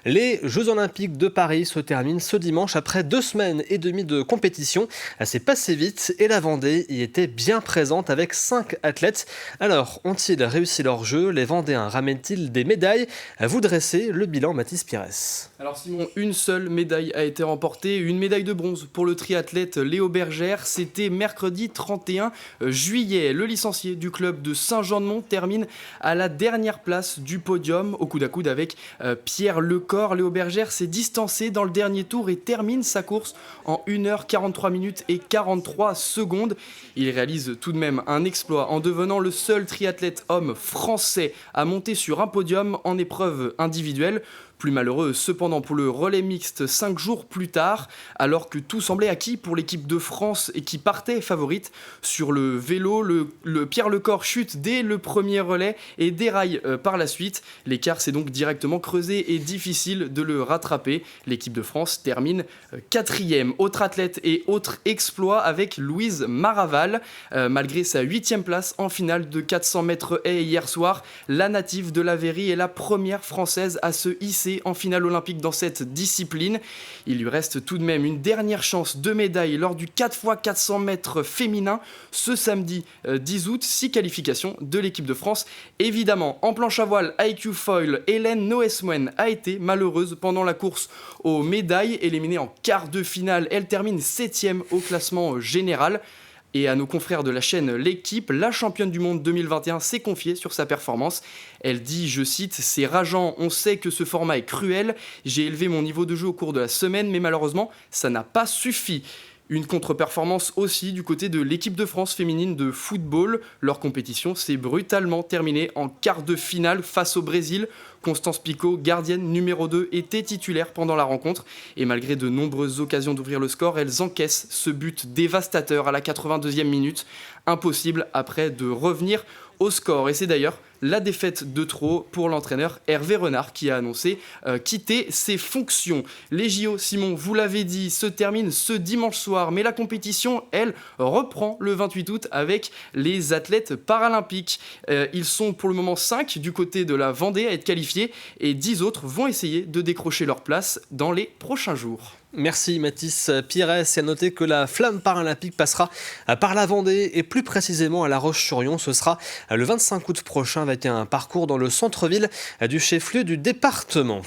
Les Jeux Olympiques de Paris se terminent ce dimanche après 2 semaines et demie de compétition. C'est passé vite et la Vendée y était bien présente avec 5 athlètes. Alors, ont-ils réussi leur jeu? Les Vendéens ramènent-ils des médailles? Vous dressez le bilan, Mathis Pires. Alors Simon, une seule médaille a été remportée, une médaille de bronze pour le triathlète Léo Bergère. C'était mercredi 31 juillet. Le licencié du club de Saint-Jean-de-Mont termine à la dernière place du podium, au coude à coude avec Pierre Lecor. Léo Bergère s'est distancé dans le dernier tour et termine sa course en 1h43 minutes et 43 secondes. Il réalise tout de même un exploit en devenant le seul triathlète homme français à monter sur un podium en épreuve individuelle. Plus malheureux cependant pour le relais mixte 5 jours plus tard, alors que tout semblait acquis pour l'équipe de France et qui partait favorite. Sur le vélo, le Pierre Lecor chute dès le premier relais et déraille par la suite. L'écart s'est donc directement creusé et difficile de le rattraper. L'équipe de France termine 4e. Autre athlète et autre exploit avec Louise Maraval. Malgré sa 8e place en finale de 400 mètres haies hier soir, la native de la Verrie est la première française à se hisser en finale olympique dans cette discipline. Il lui reste tout de même une dernière chance de médaille lors du 4x400 mètres féminin ce samedi 10 août, 6 qualifications de l'équipe de France. Évidemment, en planche à voile IQ Foil, Hélène Noesmoen a été malheureuse pendant la course aux médailles. Éliminée en quart de finale, elle termine 7e au classement général. Et à nos confrères de la chaîne L'équipe, la championne du monde 2021 s'est confiée sur sa performance. Elle dit, je cite, « C'est rageant, on sait que ce format est cruel. J'ai élevé mon niveau de jeu au cours de la semaine, mais malheureusement, ça n'a pas suffi. » Une contre-performance aussi du côté de l'équipe de France féminine de football. Leur compétition s'est brutalement terminée en quart de finale face au Brésil. Constance Picot, gardienne numéro 2, était titulaire pendant la rencontre. Et malgré de nombreuses occasions d'ouvrir le score, elles encaissent ce but dévastateur à la 82e minute. Impossible après de revenir au score. Et c'est d'ailleurs la défaite de trop pour l'entraîneur Hervé Renard qui a annoncé quitter ses fonctions. Les JO, Simon, vous l'avez dit, se terminent ce dimanche soir, mais la compétition, elle, reprend le 28 août avec les athlètes paralympiques. Ils sont pour le moment 5 du côté de la Vendée à être qualifiés et 10 autres vont essayer de décrocher leur place dans les prochains jours. Merci Mathis Pires. Et à noter que la flamme paralympique passera par la Vendée et plus précisément à La Roche-sur-Yon. Ce sera le 25 août prochain avec un parcours dans le centre-ville du chef-lieu du département.